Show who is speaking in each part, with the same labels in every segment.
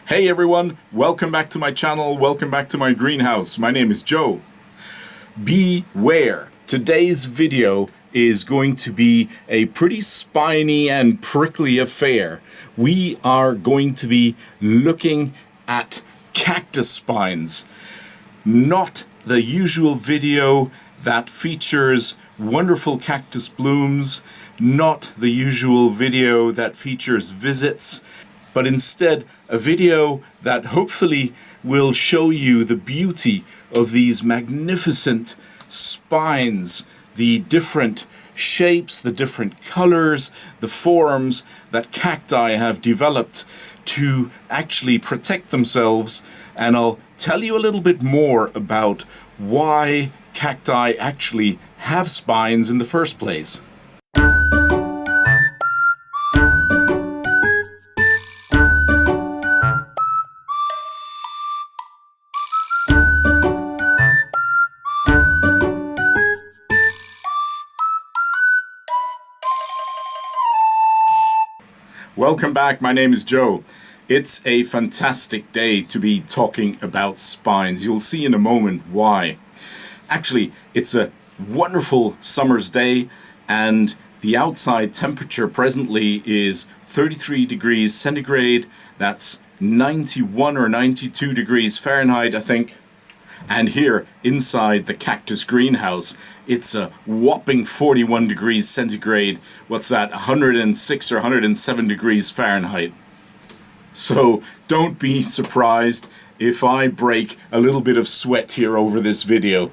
Speaker 1: Hey everyone, welcome back to my channel, welcome back to my greenhouse. My name is Joe. Beware, today's video is going to be a pretty spiny and prickly affair. We are going to be looking at cactus spines. Not the usual video that features wonderful cactus blooms, not the usual video that features visits, but instead a video that hopefully will show you the beauty of these magnificent spines, the different shapes, the different colors, the forms that cacti have developed to actually protect themselves. And I'll tell you a little bit more about why cacti actually have spines in the first place. Welcome back, my name is Joe. It's a fantastic day to be talking about spines. You'll see in a moment why. Actually, it's a wonderful summer's day and the outside temperature presently is 33 degrees centigrade. That's 91 or 92 degrees Fahrenheit, I think. And here inside the cactus greenhouse, it's a whopping 41 degrees centigrade. What's that? 106 or 107 degrees Fahrenheit. So don't be surprised if I break a little bit of sweat here over this video.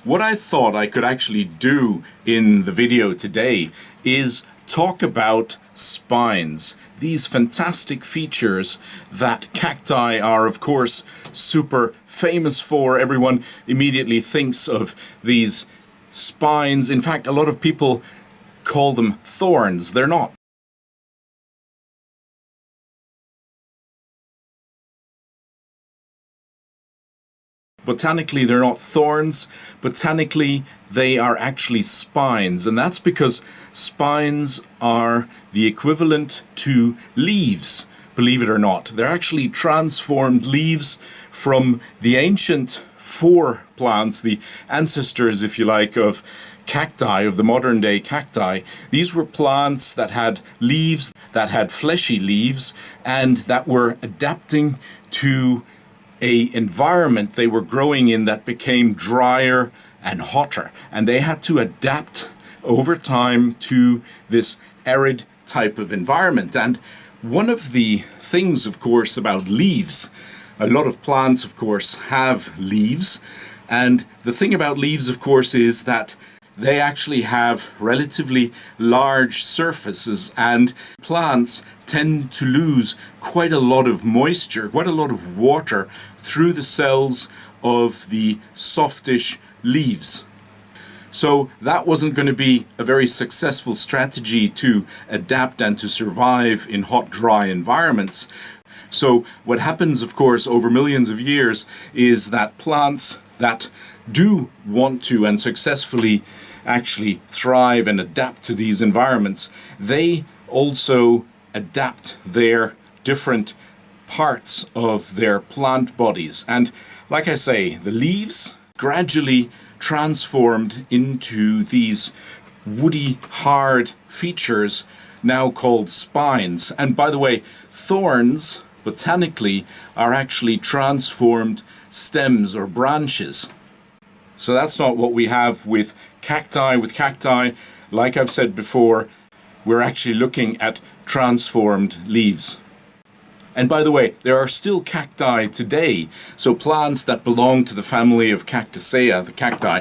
Speaker 1: What I thought I could actually do in the video today is talk about spines. These fantastic features that cacti are, of course, super famous for. Everyone immediately thinks of these spines. In fact, a lot of people call them thorns. They're not. Botanically, they're not thorns. Botanically, they are actually spines. And that's because spines are the equivalent to leaves, believe it or not. They're actually transformed leaves from the ancient foreplants, the ancestors, if you like, of cacti, of the modern day cacti. These were plants that had leaves, that had fleshy leaves, and that were adapting to an environment they were growing in that became drier and hotter, and they had to adapt over time to this arid type of environment. And one of the things, of course, about leaves, a lot of plants, of course, have leaves, and the thing about leaves, of course, is that they actually have relatively large surfaces, and plants tend to lose quite a lot of moisture, quite a lot of water through the cells of the softish leaves. So that wasn't going to be a very successful strategy to adapt and to survive in hot, dry environments. So what happens, of course, over millions of years is that plants that do want to and successfully actually thrive and adapt to these environments, they also adapt their different parts of their plant bodies. And like I say, the leaves gradually transformed into these woody, hard features now called spines. And by the way, thorns, botanically, are actually transformed stems or branches. So that's not what we have with cacti. With cacti, like I've said before, we're actually looking at transformed leaves. And by the way, there are still cacti today, so plants that belong to the family of Cactaceae, the cacti,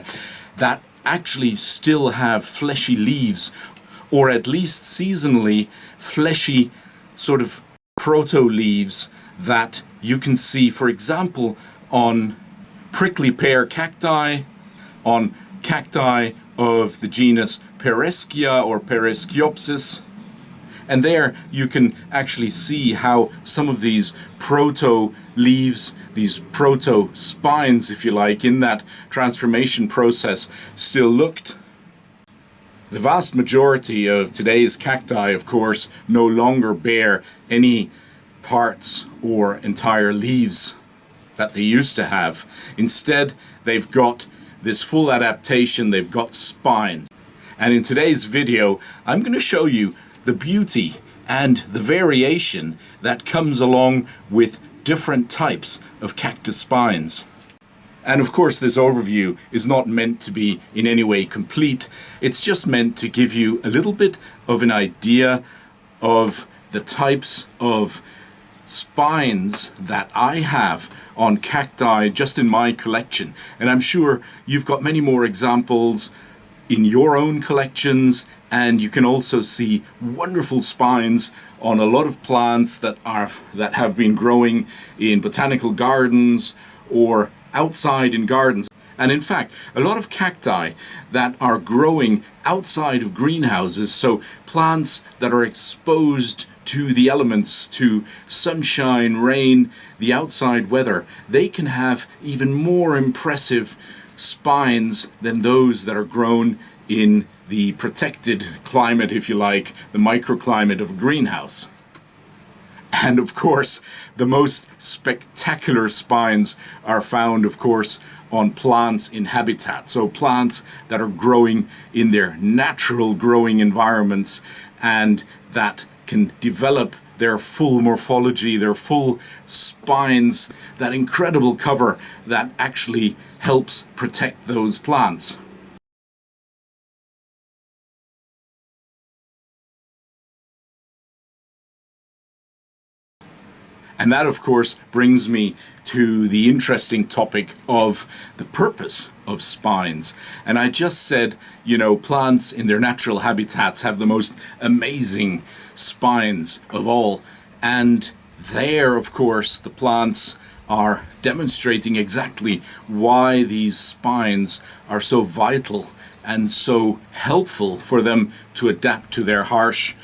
Speaker 1: that actually still have fleshy leaves, or at least seasonally fleshy sort of proto-leaves that you can see, for example, on prickly pear cacti, on cacti of the genus Pereschia or Peresciopsis. And there you can actually see how some of these proto-leaves, these proto-spines, if you like, in that transformation process still looked. The vast majority of today's cacti, of course, no longer bear any parts or entire leaves that they used to have. Instead, they've got this full adaptation, they've got spines. And in today's video, I'm going to show you the beauty and the variation that comes along with different types of cactus spines. And of course, this overview is not meant to be in any way complete. It's just meant to give you a little bit of an idea of the types of spines that I have on cacti just in my collection. And I'm sure you've got many more examples in your own collections, and you can also see wonderful spines on a lot of plants that have been growing in botanical gardens or outside in gardens. And in fact, a lot of cacti that are growing outside of greenhouses, so plants that are exposed to the elements, to sunshine, rain, the outside weather, they can have even more impressive spines than those that are grown in the protected climate, if you like, the microclimate of a greenhouse. And of course, the most spectacular spines are found, of course, on plants in habitat. So plants that are growing in their natural growing environments and that can develop their full morphology, their full spines, that incredible cover that actually helps protect those plants. And that, of course, brings me to the interesting topic of the purpose of spines. And I just said, you know, plants in their natural habitats have the most amazing spines of all. And there, of course, the plants are demonstrating exactly why these spines are so vital and so helpful for them to adapt to their harsh,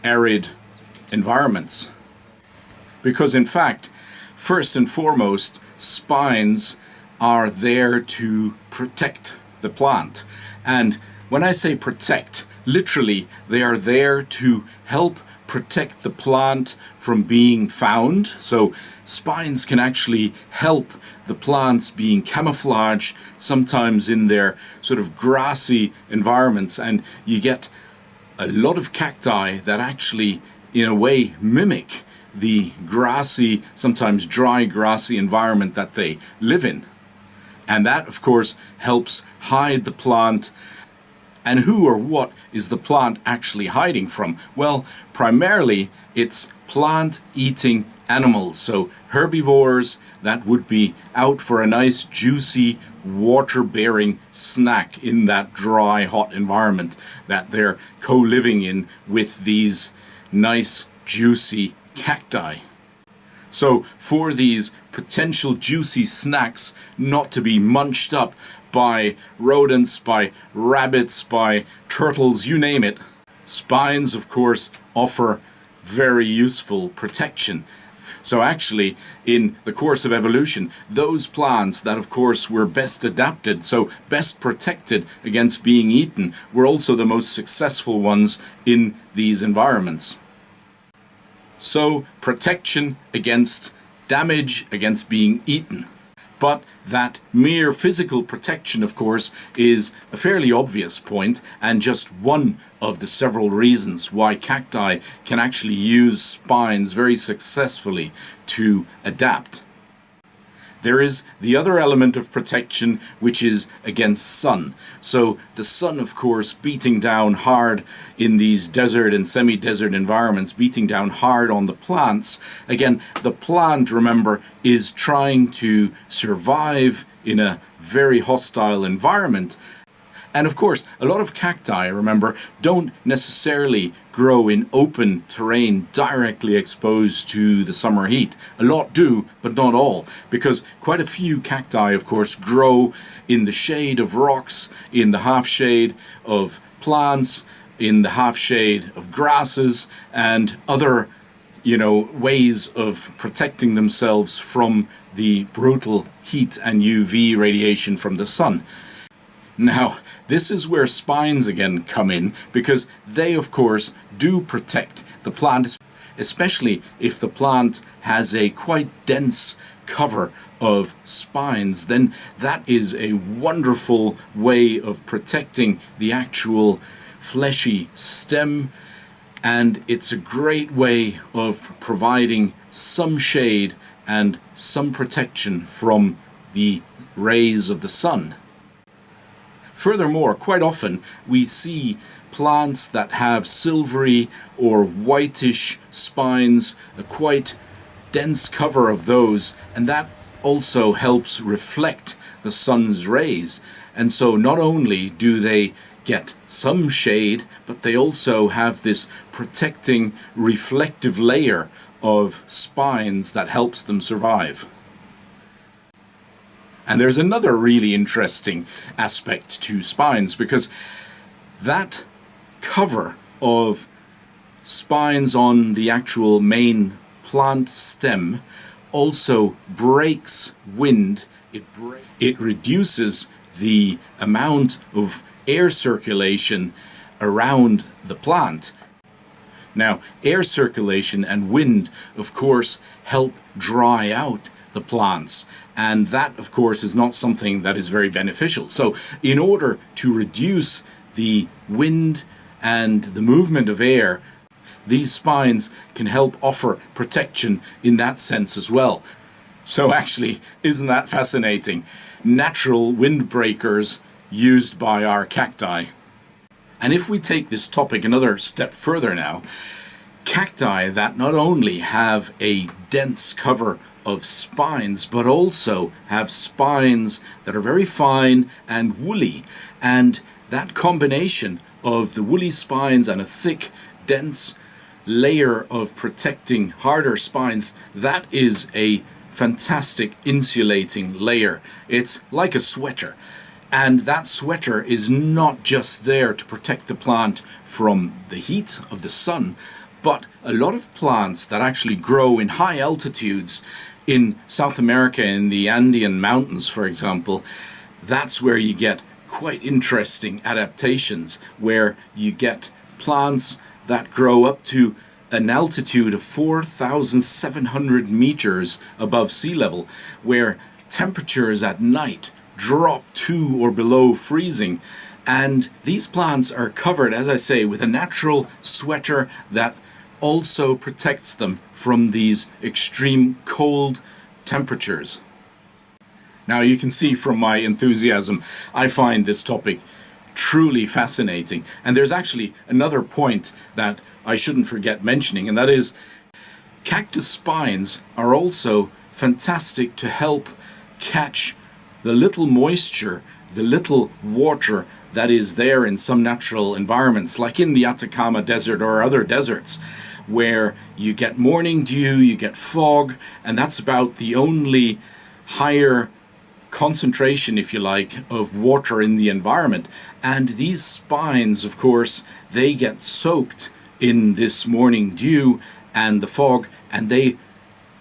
Speaker 1: arid environments. Because in fact, first and foremost, spines are there to protect the plant. And when I say protect, literally, they are there to help protect the plant from being found. So spines can actually help the plants being camouflaged, sometimes in their sort of grassy environments. And you get a lot of cacti that actually, in a way, mimic the grassy, sometimes dry, grassy environment that they live in. And that, of course, helps hide the plant. And who or what is the plant actually hiding from? Well, primarily it's plant-eating animals. So herbivores that would be out for a nice, juicy, water-bearing snack in that dry, hot environment that they're co-living in with these nice, juicy cacti. So for these potential juicy snacks not to be munched up by rodents, by rabbits, by turtles, you name it, spines, of course, offer very useful protection. So actually, in the course of evolution, those plants that, of course, were best adapted, so best protected against being eaten, were also the most successful ones in these environments. So protection against damage, against being eaten. But that mere physical protection, of course, is a fairly obvious point and just one of the several reasons why cacti can actually use spines very successfully to adapt. There is the other element of protection, which is against sun. So the sun, of course, beating down hard in these desert and semi-desert environments, beating down hard on the plants. Again, the plant, remember, is trying to survive in a very hostile environment. And of course, a lot of cacti, remember, don't necessarily grow in open terrain directly exposed to the summer heat. A lot do, but not all, because quite a few cacti, of course, grow in the shade of rocks, in the half shade of plants, in the half shade of grasses, and other, ways of protecting themselves from the brutal heat and UV radiation from the sun. Now, this is where spines again come in, because they, of course, do protect the plant. especially if the plant has a quite dense cover of spines, then that is a wonderful way of protecting the actual fleshy stem, and it's a great way of providing some shade and some protection from the rays of the sun. Furthermore, quite often we see plants that have silvery or whitish spines, a quite dense cover of those, and that also helps reflect the sun's rays. And so not only do they get some shade, but they also have this protecting reflective layer of spines that helps them survive. And there's another really interesting aspect to spines, because that cover of spines on the actual main plant stem also breaks wind. It reduces the amount of air circulation around the plant. Now, air circulation and wind, of course, help dry out the plants, and that, of course, is not something that is very beneficial. So, in order to reduce the wind and the movement of air, these spines can help offer protection in that sense as well. So actually, isn't that fascinating? Natural windbreakers used by our cacti. And if we take this topic another step further now, cacti that not only have a dense cover of spines, but also have spines that are very fine and woolly, and that combination of the woolly spines and a thick, dense layer of protecting harder spines, that is a fantastic insulating layer. It's like a sweater, and that sweater is not just there to protect the plant from the heat of the sun, but a lot of plants that actually grow in high altitudes in South America, in the Andean mountains, for example, that's where you get quite interesting adaptations, where you get plants that grow up to an altitude of 4,700 meters above sea level, where temperatures at night drop to or below freezing. And these plants are covered, as I say, with a natural sweater that also protects them from these extreme cold temperatures. Now, you can see from my enthusiasm, I find this topic truly fascinating. And there's actually another point that I shouldn't forget mentioning, and that is cactus spines are also fantastic to help catch the little moisture, the little water that is there in some natural environments, like in the Atacama Desert or other deserts, where you get morning dew, you get fog, and that's about the only higher concentration, if you like, of water in the environment. And these spines, of course, they get soaked in this morning dew and the fog, and they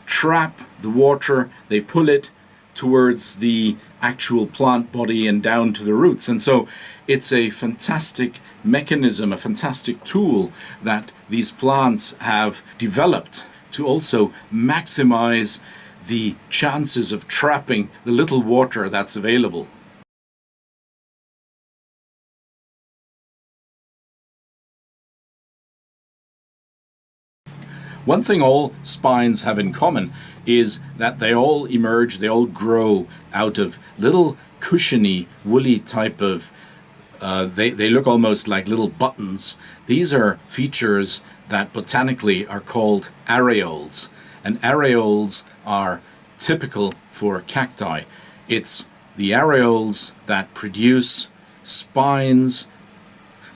Speaker 1: trap the water, they pull it towards the actual plant body and down to the roots. And so it's a fantastic mechanism, a fantastic tool that these plants have developed to also maximize the chances of trapping the little water that's available. One thing all spines have in common is that they all emerge, they all grow out of little cushiony, woolly type of, they look almost like little buttons. These are features that botanically are called areoles. And areoles are typical for cacti. It's the areoles that produce spines,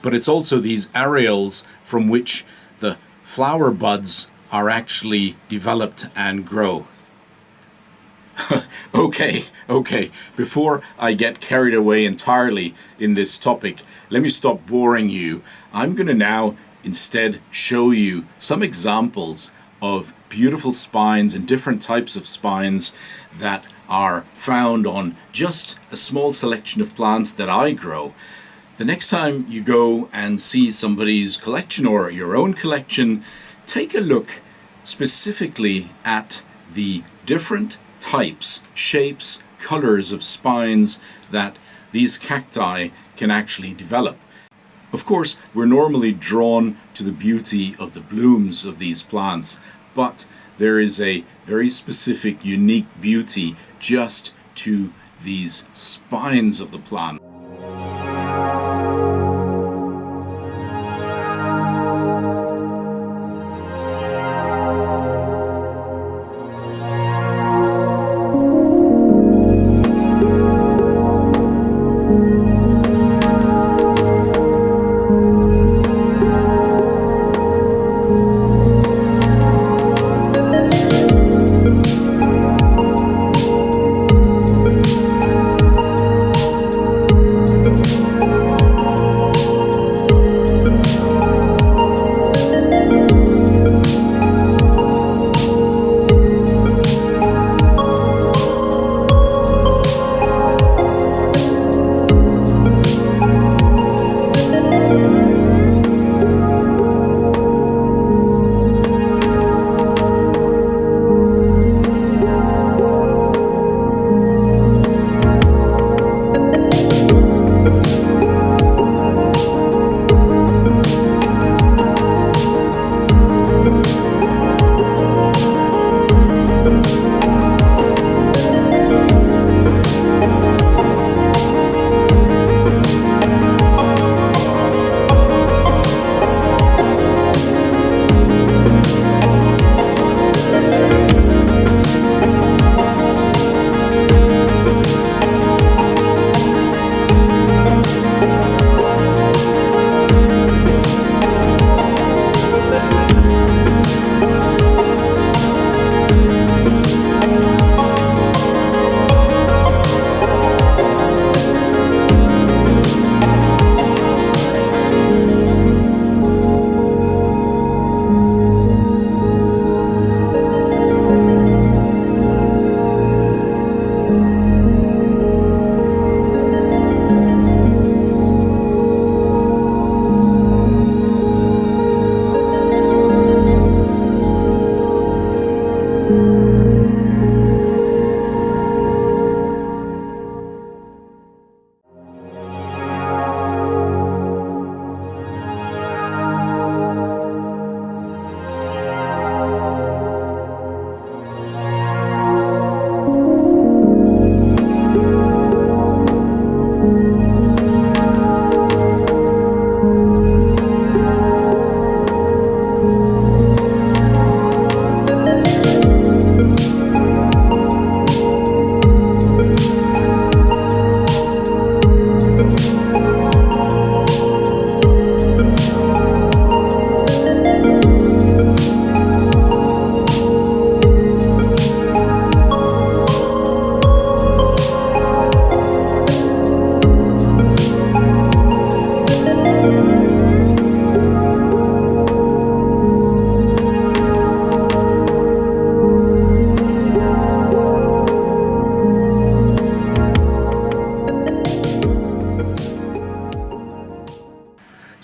Speaker 1: but it's also these areoles from which the flower buds are actually developed and grow. Okay, before I get carried away entirely in this topic, let me stop boring you. I'm going to now instead show you some examples of beautiful spines and different types of spines that are found on just a small selection of plants that I grow. The next time you go and see somebody's collection or your own collection, take a look specifically at the different types, shapes, colors of spines that these cacti can actually develop. Of course, we're normally drawn to the beauty of the blooms of these plants, but there is a very specific, unique beauty just to these spines of the plant.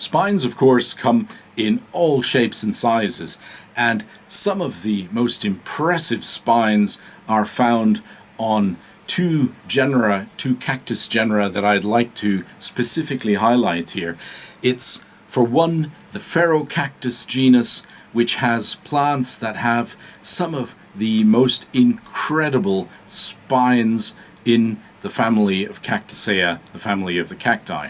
Speaker 1: Spines, of course, come in all shapes and sizes, and some of the most impressive spines are found on two cactus genera that I'd like to specifically highlight here. It's, for one, the Ferocactus genus, which has plants that have some of the most incredible spines in the family of Cactaceae, the family of the cacti.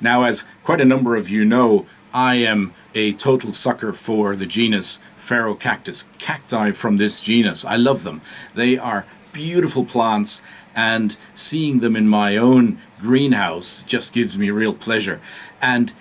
Speaker 1: Now, as quite a number of you know, I am a total sucker for the genus Ferocactus, cacti from this genus. I love them. They are beautiful plants, and seeing them in my own greenhouse just gives me real pleasure. And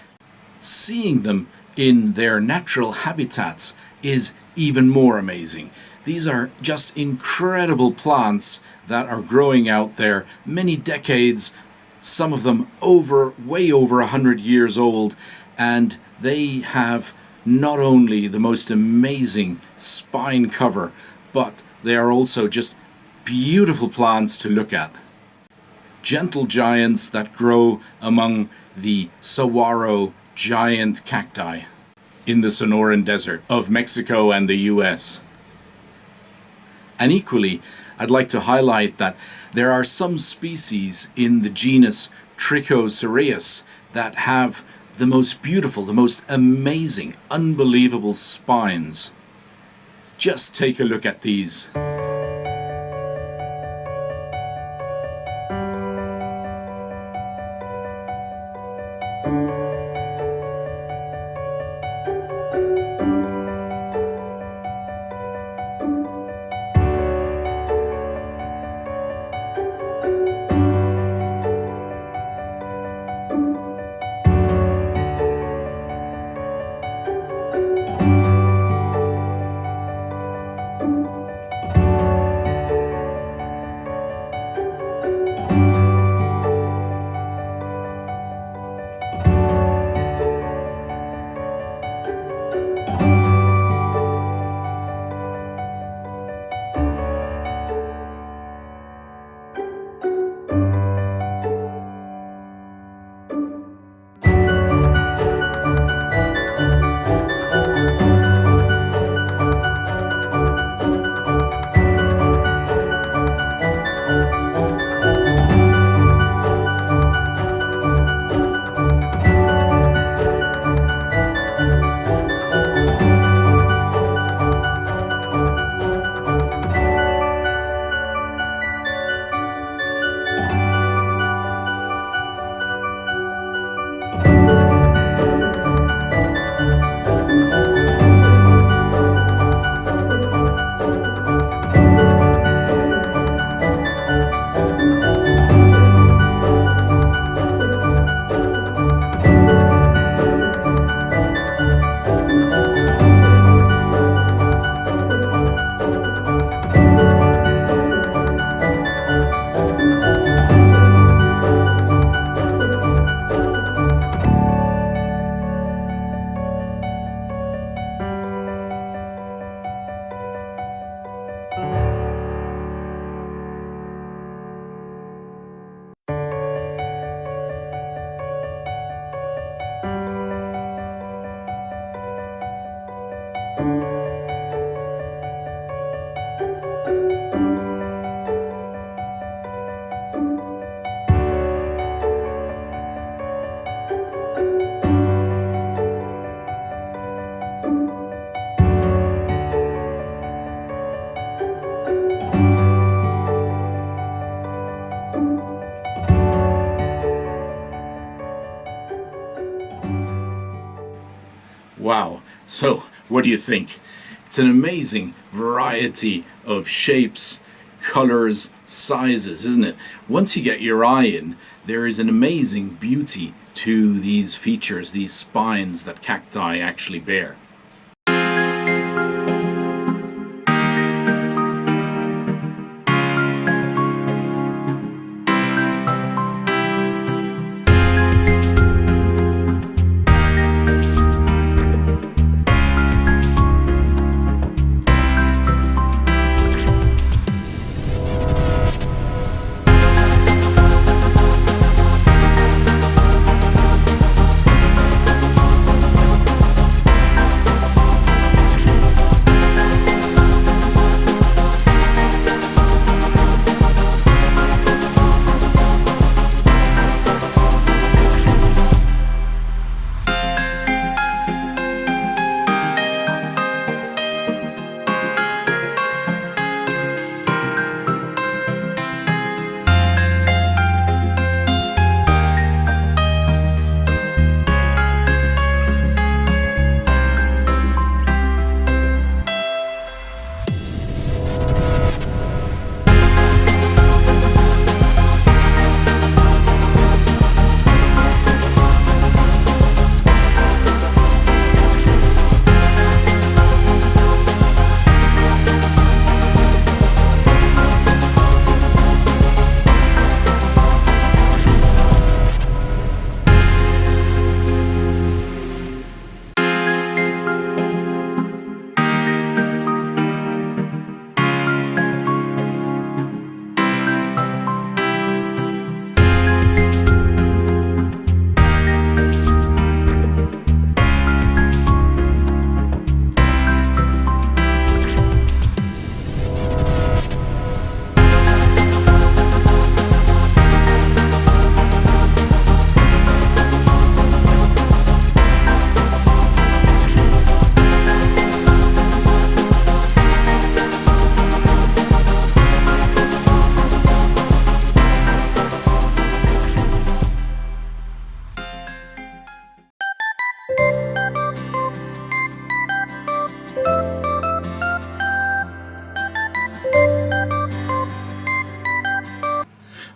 Speaker 1: seeing them in their natural habitats is even more amazing. These are just incredible plants that are growing out there many decades, some of them way over 100 years old, and they have not only the most amazing spine cover, but they are also just beautiful plants to look at. Gentle giants that grow among the saguaro giant cacti in the Sonoran Desert of Mexico and the US. And equally, I'd like to highlight that there are some species in the genus Trichocereus that have the most beautiful, the most amazing, unbelievable spines. Just take a look at these. Wow, so what do you think? It's an amazing variety of shapes, colors, sizes, isn't it? Once you get your eye in, there is an amazing beauty to these features, these spines that cacti actually bear.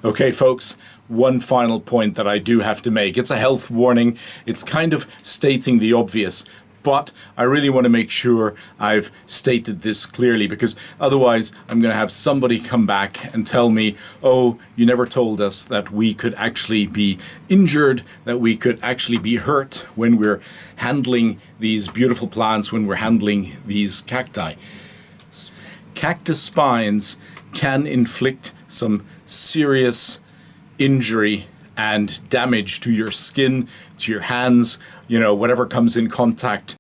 Speaker 1: Okay, folks, one final point that I do have to make. It's a health warning. It's kind of stating the obvious, but I really want to make sure I've stated this clearly, because otherwise I'm going to have somebody come back and tell me, oh, you never told us that we could actually be injured, that we could actually be hurt when we're handling these beautiful plants, when we're handling these cacti. Cactus spines can inflict some serious injury and damage to your skin, to your hands, whatever comes in contact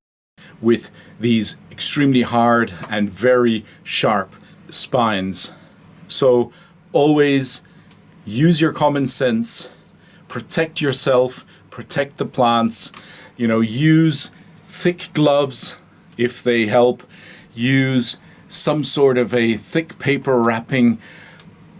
Speaker 1: with these extremely hard and very sharp spines. So always use your common sense, protect yourself, protect the plants, use thick gloves if they help, use some sort of a thick paper wrapping.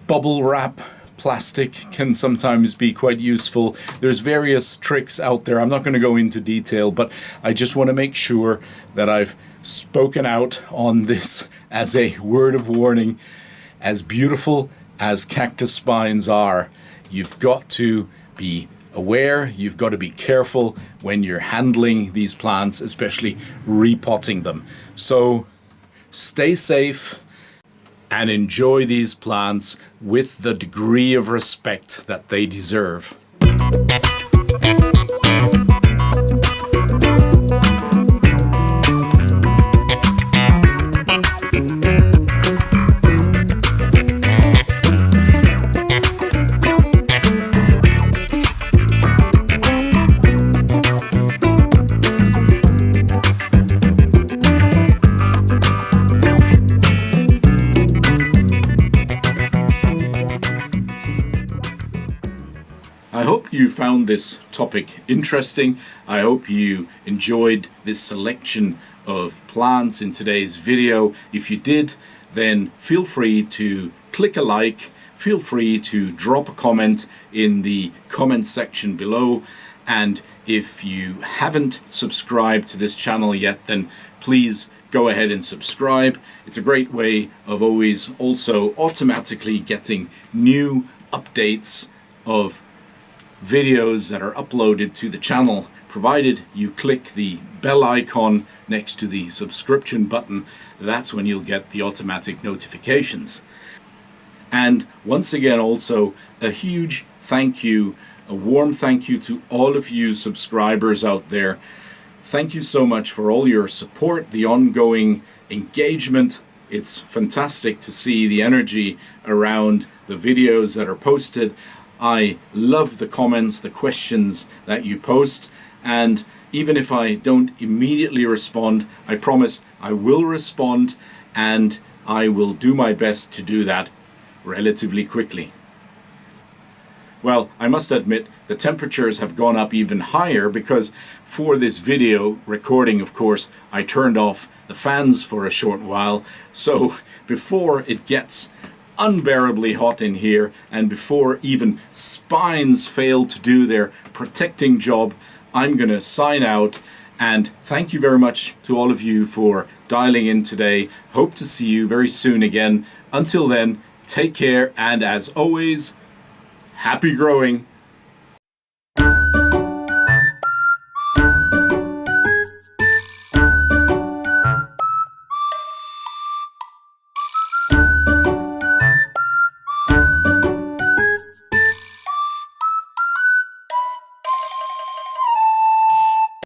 Speaker 1: Bubble wrap plastic can sometimes be quite useful. There's various tricks out there. I'm not going to go into detail, but I just want to make sure that I've spoken out on this as a word of warning. As beautiful as cactus spines are, you've got to be aware, you've got to be careful when you're handling these plants, especially repotting them. So stay safe and enjoy these plants with the degree of respect that they deserve. I hope you found this topic interesting. I hope you enjoyed this selection of plants in today's video. If you did, then feel free to click a like, feel free to drop a comment in the comment section below, and if you haven't subscribed to this channel yet, then please go ahead and subscribe. It's a great way of always also automatically getting new updates of videos that are uploaded to the channel, provided you click the bell icon next to the subscription button. That's when you'll get the automatic notifications. And once again, also a huge thank you, a warm thank you to all of you subscribers out there. Thank you so much for all your support, the ongoing engagement. It's fantastic to see the energy around the videos that are posted. I love the comments, the questions that you post, and even if I don't immediately respond, I promise I will respond, and I will do my best to do that relatively quickly. Well, I must admit the temperatures have gone up even higher, because for this video recording, of course, I turned off the fans for a short while, so before it gets unbearably hot in here, and before even spines fail to do their protecting job, I'm going to sign out. And thank you very much to all of you for dialing in today. Hope to see you very soon again. Until then, take care, and as always, happy growing.